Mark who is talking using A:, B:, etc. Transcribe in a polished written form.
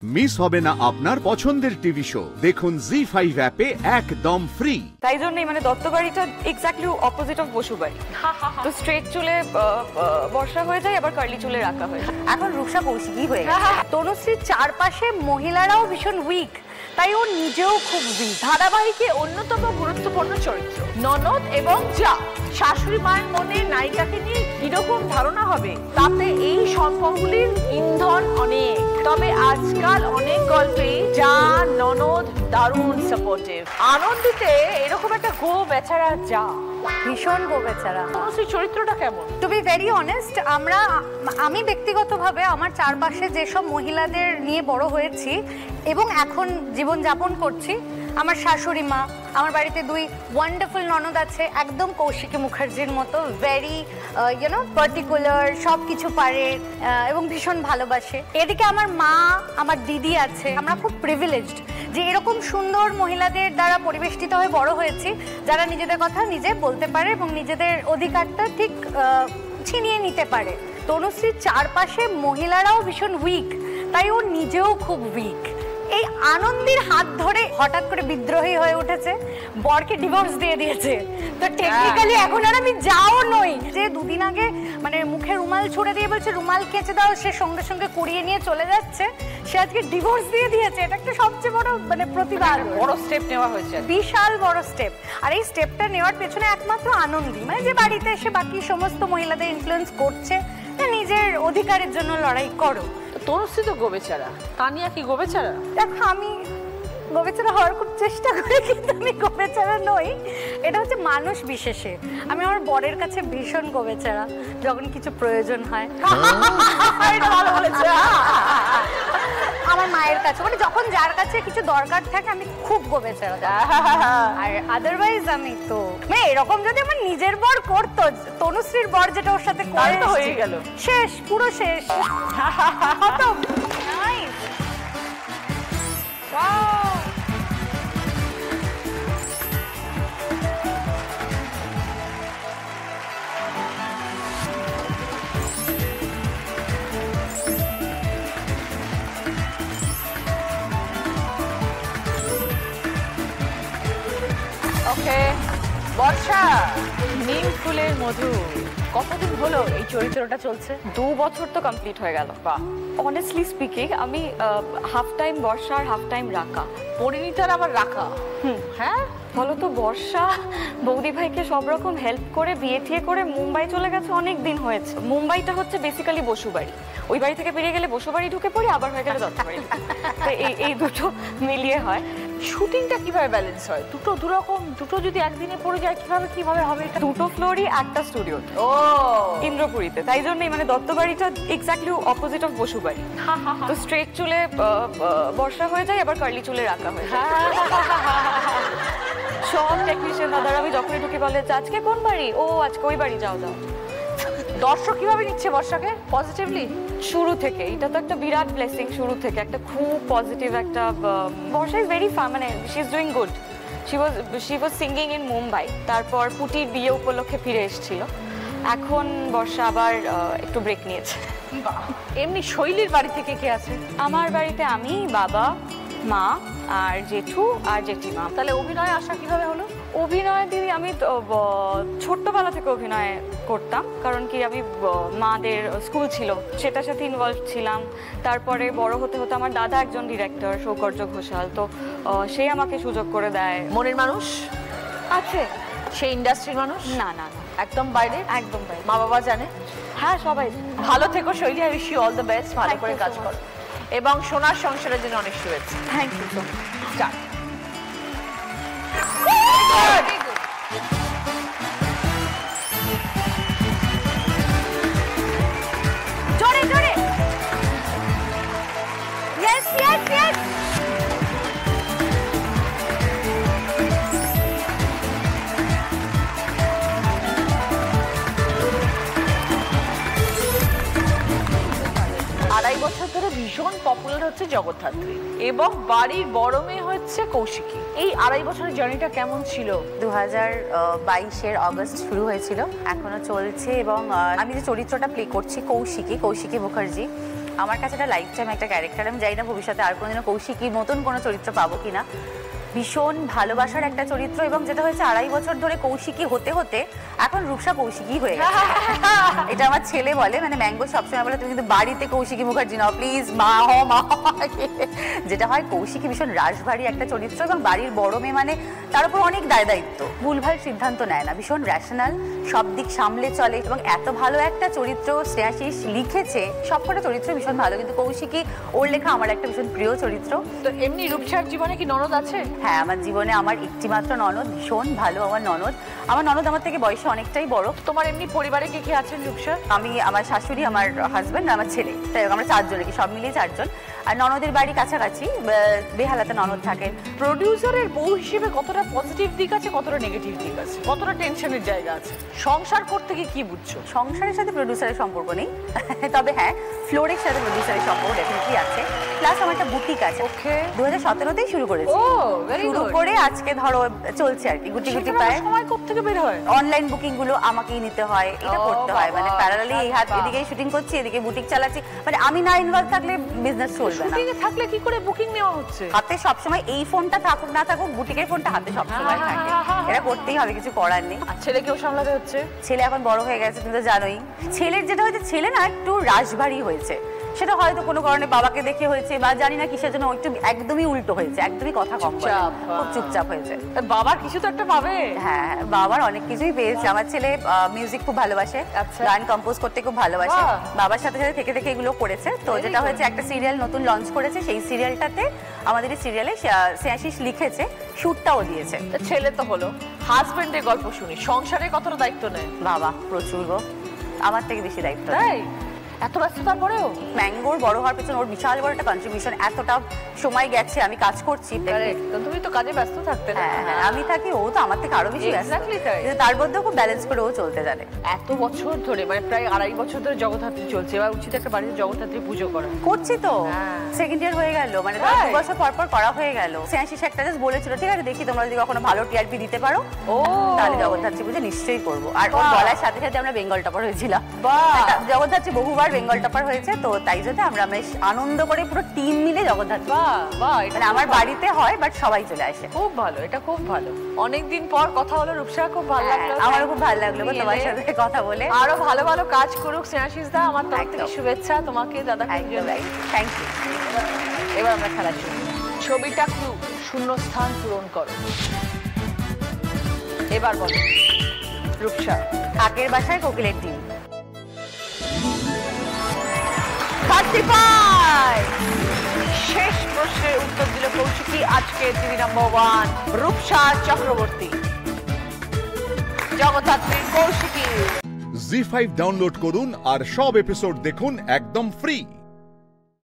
A: Miss হবে না আপনার পছন্দের টিভি শো দেখুন জি5 অ্যাপে একদম ফ্রি।
B: তাই জন্যই মানে দত্তবাড়িটা এক্স্যাক্টলি অপোজিট অফ বসুবাড়ি। তো স্ট্রেট চুলে বর্ষা হয়ে যায়, আবার কার্লি চুলে রাখা হয়।
C: এখন রূপসা কৌশিকী হয়ে গেছে। তনুশ্রীর চারপাশে মহিলারাও ভীষণ উইক, তাই ও নিজেও খুব উইক।
D: ধারাবাহিকে অন্যতম গুরুত্বপূর্ণ চরিত্র ননদ এবং যা। শাশুড়ি মায়ের মনে নায়িকাকে নিয়ে কিরকম ধারণা হবে তাতে এই সম্পর্কগুলির ইন্ধন অনেক। তবে আজকাল অনেক গল্পে যা ননদ দারুণ সাপোর্টিভ। আনন্দিতে এরকম একটা গো বেচারা যা,
C: ভীষণ গো বেচারা।
D: তনুশ্রীর চরিত্রটা কেমন?
C: টু বি ভেরি অনেস্ট, আমি ব্যক্তিগতভাবে আমার চারপাশে যেসব মহিলাদের নিয়ে বড় হয়েছি এবং এখন জীবনযাপন করছি, আমার শাশুড়ি মা, আমার বাড়িতে দুই ওয়ান্ডারফুল ননদ আছে, একদম কৌশিকী মুখার্জির মতো, ভেরি পার্টিকুলার, সব কিছু পারে এবং ভীষণ ভালোবাসে। এদিকে আমার মা, আমার দিদি আছে। আমরা খুব প্রিভিলেজড যে এরকম সুন্দর মহিলাদের দ্বারা পরিবেষ্টিত হয়ে বড় হয়েছি, যারা নিজেদের কথা নিজে বলতে পারে এবং নিজেদের অধিকারটা ঠিক ছিনিয়ে নিতে পারে। তনুশ্রীর চারপাশে মহিলারাও ভীষণ উইক, তাই ও নিজেও খুব উইক। এই আনন্দের হাত ধরে হঠাৎ করে বিদ্রোহী হয়ে উঠেছে, বরকে ডিভোর্স দিয়ে দিয়েছে। তো টেকনিক্যালি এখন আর আমি যাও নই। যে দুদিন আগে মানে মুখে রুমাল ছুড়ে দিয়ে বলছে রুমাল কেচে দাও, সে সঙ্গে সঙ্গে কুড়িয়ে নিয়ে চলে যাচ্ছে, সে আজকে ডিভোর্স দিয়ে দিয়েছে। এটা একটা সবচেয়ে বড় মানে প্রতিবাদ,
D: বড় স্টেপ নেওয়া হয়েছে,
C: বিশাল বড় স্টেপ। আর এই স্টেপটা নেওয়ার পেছনে একমাত্র আনন্দী, মানে যে বাড়িতে এসে বাকি সমস্ত মহিলাদের ইনফ্লুয়েন্স করছে, নিজের অধিকারের জন্য লড়াই করো।
D: তনুশ্রী তো গোবেচারা, তানিয়া কি গোবেচারা?
C: দেখো, আমি গোবেচারা হওয়ার খুব চেষ্টা করি, কিন্তু আমি গোবেচারা নই। এটা হচ্ছে মানুষ বিশেষে। আমি আমার বরের কাছে ভীষণ গোবেচারা, যখন কিছু প্রয়োজন হয়।
D: এটা ভালো বলেছে।
C: আমার মায়ের কাছে, মানে যখন যার কাছে কিছু দরকার থাকে আমি খুব গোবেচারা। আর আদারওয়াইজ আমি তো মানে এরকম যদি আমার নিজের বর করতো, তনুশ্রীর বর যেটা ওর সাথে করে
D: হয়ে গেল,
C: শেষ, পুরো শেষ। নাইস।
D: ওকে, বর্ষা, নিম ফুলের মধু। কতদিন হলো এই চরিত্রটা চলছে?
B: 2 বছর তো কমপ্লিট হয়ে গেল।
D: বাহ।
B: অনেস্টলি স্পিকিং, আমি হাফ টাইম বর্ষা আর হাফ টাইম রাকা।
D: পরিণীতার আবার রাখা। হ্যাঁ,
B: বলো তো, বর্ষা বৌদি ভাইকে সব রকম হেল্প করে বিয়ে ঠিয়ে করে মুম্বাই চলে গেছে, অনেক দিন হয়েছে। মুম্বাইটা হচ্ছে বেসিক্যালি বসুবাড়ি, ওই বাড়ি থেকে বেরিয়ে গেলে বসুবাড়ি ঢুকে পড়ি, আবার হয়ে গেলে দত্তবাড়ি। তো এই দুটো মিলিয়ে হয়।
D: শুটিংটা কিভাবে ব্যালেন্স হয়? দুটো দুরকম, দুটো যদি একদিনে পড়ে যায় কিভাবে হবে এটা?
B: 2 ফ্লোরই একটা স্টুডিও,
D: ও
B: ইন্দ্রপুরীতে। তাই জন্যই মানে দত্তবাড়িটা এক্স্যাক্টলি অপোজিট অফ বসুবাড়ি। তো স্ট্রেট চুলে বর্ষা হয়ে যায়, আবার কার্লি চুলে রাখা হয়। সব টেকনিশিয়ান দাদারা আমি যখনই ঢুকি বলে আজকে কোন বাড়ি, ও আজকে ওই বাড়ি যাও।
D: দর্শক কিভাবে নিচ্ছে বর্ষাকে? পজিটিভলি
B: শুরু থেকে। এটা তো একটা বিরাট ব্লেসিং, শুরু থেকে একটা খুব পজিটিভ একটা। বর্ষা ইজ ভেরি ফান, মানে she is doing good. She was singing in Mumbai, তারপর পুটির বিয়ে উপলক্ষে ফিরে এসেছিল। এখন বর্ষা আবার একটু ব্রেক নিয়েছে।
D: এমনি শৈলীর বাড়ি থেকে কে আছে?
B: আমার বাড়িতে আমি, বাবা, মা আর জেঠু আর জেঠিমা।
D: তাহলে অভিনয়ে আসা কিভাবে হলো?
B: অভিনয় দিদি, আমি ছোট্টবেলা থেকে অভিনয় করতাম, কারণ কি আমি মাদের স্কুল ছিল সেটার সাথে ইনভলভ ছিলাম। তারপরে বড় হতে হতে আমার দাদা একজন ডিরেক্টর, সৌকর্য ঘোষাল, তো সে আমাকে সুযোগ করে দেয়।
D: মনের মানুষ
B: আছে?
D: সেই ইন্ডাস্ট্রির মানুষ?
B: না না না,
D: একদম বাইরে।
B: একদম বাইরে।
D: মা বাবা জানে?
B: হ্যাঁ, সবাই।
D: ভালো থেকো Shaili, I wish you all the best. ভালো করে কাজ করো এবং সোনার সংসারের জন্য অনেক শুভেচ্ছা।
B: Thank you so much.
C: জোরে জোরে, ইয়েস ইয়েস ইয়েস।
D: আড়াই বছর ধরে ভীষণ পপুলার হচ্ছে জগদ্ধাত্রী এবং বাড়ির বড় মেয়ে হচ্ছে কৌশিকী। এই আড়াই বছরের জার্নিটা কেমন ছিল?
C: 2022-এর অগস্ট শুরু হয়েছিল, এখনো চলছে। এবং আমি যে চরিত্রটা প্লে করছি কৌশিকী মুখার্জি,
E: আমার কাছে এটা লাইফ টাইম একটা ক্যারেক্টার। আমি জানি না ভবিষ্যতে আর কোনোদিনও কৌশিকীর মতন কোনো চরিত্র পাবো কিনা। ভীষণ ভালোবাসার একটা চরিত্র, এবং যেটা হয়েছে 2.5 বছর ধরে কৌশিকী হতে হতে এখন রূপসা কৌশিকী হয়ে গেছে। এটা আমার ছেলে বলে, মানে ম্যাঙ্গো সবসময় বলে তুমি কিন্তু বাড়িতে কৌশিকী মুখার্জি নাও প্লিজ, মা হও মা। যেটা হয় কৌশিকী ভীষণ রাশভারী একটা চরিত্র, এবং বাড়ির বড় মেয়ে মানে তার উপর অনেক দায় দায়িত্ব, ভুলভাল সিদ্ধান্ত নেয় না, ভীষণ র্যাশনাল, সব দিক সামলে চলে, এবং এত ভালো একটা চরিত্র স্নেহাশিস লিখেছে। সবকটা চরিত্র ভীষণ ভালো, কিন্তু কৌশিকী ওর লেখা আমার একটা ভীষণ প্রিয় চরিত্র।
D: তো এমনি রূপসার জীবনে কি ননদ আছে?
E: হ্যাঁ, আমার জীবনে আমার একটি মাত্র ননদ, ভীষণ ভালো আমার ননদ। আমার ননদ আমার থেকে বয়সে অনেকটাই বড়।
D: তোমার এমনি পরিবারে কে কে আছেন রূপসা?
E: আমি, আমার শাশুড়ি, আমার হাজবেন্ড, আমার ছেলে, তাই আমরা 4 জন, কি সব মিলিয়ে 4 জন। আর ননদের বাড়ি কাছাকাছি, বেহালাতে ননদ থাকেন।
D: প্রডিউসারের বউ হিসেবে কতটা পজিটিভ দিক আছে, কতটা নেগেটিভ দিক আছে, কতটা টেনশনের জায়গা আছে? সংসার করতে গিয়ে কি বুঝছো?
E: সংসারের সাথে প্রডিউসারের সম্পর্ক নেই, তবে হ্যাঁ ফ্লোরের সাথে প্রডিউসারের সম্পর্ক ডেফিনেটলি আছে। প্লাস আমার একটা বুটিক আছে,
D: ওকে,
E: 2017তেই শুরু করেছি।
D: ও ভেরি গুড।
E: শুরু করে আজকে ধরো চলছে আর কি, গুটি গুটি পায়।
D: সময় কোথা থেকে বের হয়?
E: অনলাইন বুকিং গুলো আমাকেই নিতে হয়, এটা করতে হয়, মানে প্যারালালি এই হাত এদিকে শুটিং করছি, এদিকে বুটিক চালাচ্ছি, মানে আমি না ইনভলভ থাকলে বিজনেস চলবে না।
D: শুটিং এ থাকলে কি করে বুকিং নেওয়া হচ্ছে?
E: হাতে সবসময় এই ফোনটা থাকুক না থাকুক, বুটিকের ফোনটা হাতে সবসময় থাকে, এটা করতেই হবে, কিছু করার নেই।
D: আর ছেলেকেও সামলাতে হচ্ছে।
E: ছেলে এখন বড় হয়ে গেছে, তুমি তো জানোই। ছেলের যেটা হয়েছে, ছেলে না একটু রাশভারী হয়েছে, সেটা হয়তো কোনো কারণে বাবাকে দেখে হয়েছে, বা জানি না কিসের জন্য একটু একদমই উল্টো হয়েছে, একদমই কথা কম বলে, খুব চুপচাপ হয়েছে।
D: বাবার কিছু তো একটা পাবে।
E: হ্যাঁ, বাবার অনেক কিছুই পেয়েছে। আমার ছেলে মিউজিক খুব ভালোবাসে, গান কম্পোজ করতে খুব ভালোবাসে, বাবার সাথে সাথে থেকে থেকে এগুলো করেছে। তো যেটা হয়েছে, একটা সিরিয়াল নতুন লঞ্চ করেছে, সেই সিরিয়ালটাতে, আমাদের এই সিরিয়ালে স্নেহাশিস লিখেছে, শুটটাও দিয়েছে।
D: ছেলে তো হলো, হাজবেন্ডের গল্প শুনি, সংসারে কতটা দায়িত্ব নেয়?
E: বাবা প্রচুর গো, আমার থেকে বেশি দায়িত্ব।
D: তাই? এত ব্যস্ততার পরেও
E: ম্যাঙ্গোর বড় হওয়ার পেছনে ওর বিশাল বড় একটা কন্ট্রিবিউশন। এতটা সময় গেছে, আমি কাজ করছি,
D: তো তুমি তো কাজে ব্যস্ত থাকতে না?
E: হ্যাঁ, আমি থাকি, ও তো আমার থেকে আরো বেশি ব্যস্ত,
D: Exactly তাই।
E: কিন্তু তার মধ্যেও খুব ব্যালেন্স করে ও চলতে জানে।
D: এত বছর ধরে, মানে প্রায় 2.5 বছর ধরে জগদ্ধাত্রী চলছে, এবার উচিত একটা বাড়িতে জগদ্ধাত্রী পুজো করা।
E: করছি তো,
D: হ্যাঁ।
E: সেকেন্ড ইয়ার হয়ে গেল, মানে 2 বছর পর পর করা হয়ে গেল। স্নেহাশিস একটা জাস্ট বলেছিল, ঠিক আছে দেখি তোমরা যদি কখনো ভালো টিআরপি দিতে পারো,
D: ও
E: তাহলে জগদ্ধাত্রী পুজো নিশ্চয়ই করবো। আর ওর বলার সাথে সাথে আমরা বেঙ্গল টপার হয়েছিলাম।
D: বাহ,
E: জগদ্ধাত্রী বহুবার বেঙ্গল টপার হয়েছে, তো তাই জন্য আমরা বেশ আনন্দ করে পুরো টিম মিলে জগদ্ধাত্রী,
D: বাহ বাহ, এটা
E: মানে আমার বাড়িতে হয়, বাট সবাই চলে আসে।
D: খুব ভালো, এটা খুব ভালো। অনেকদিন পর কথা হলো রূপসা, খুব ভালো লাগলো।
E: আমারও খুব ভালো লাগলো গো তোমার সাথে কথা বলে।
D: আরো ভালো ভালো কাজ করুক স্নেহাশিস দা, আমার তরফ থেকে শুভেচ্ছা তোমাকে, দাদাকে।
E: Thank you.
D: এবার আমরা খেলা শুনি। ছবিটা ক্লু, শূন্যস্থান পূরণ করো। এবার বলো রূপসা।
E: কাকের বাসায় কোকিলের ডিম।
D: 35 শেষ প্রশ্নের উত্তর দিল কৌশিকী। আজকে TV number 1 Rupsa Chakraborty, Jagaddhatri Kaushiki.
A: ZEE5 download করুন আর সব এপিসোড দেখুন একদম ফ্রি।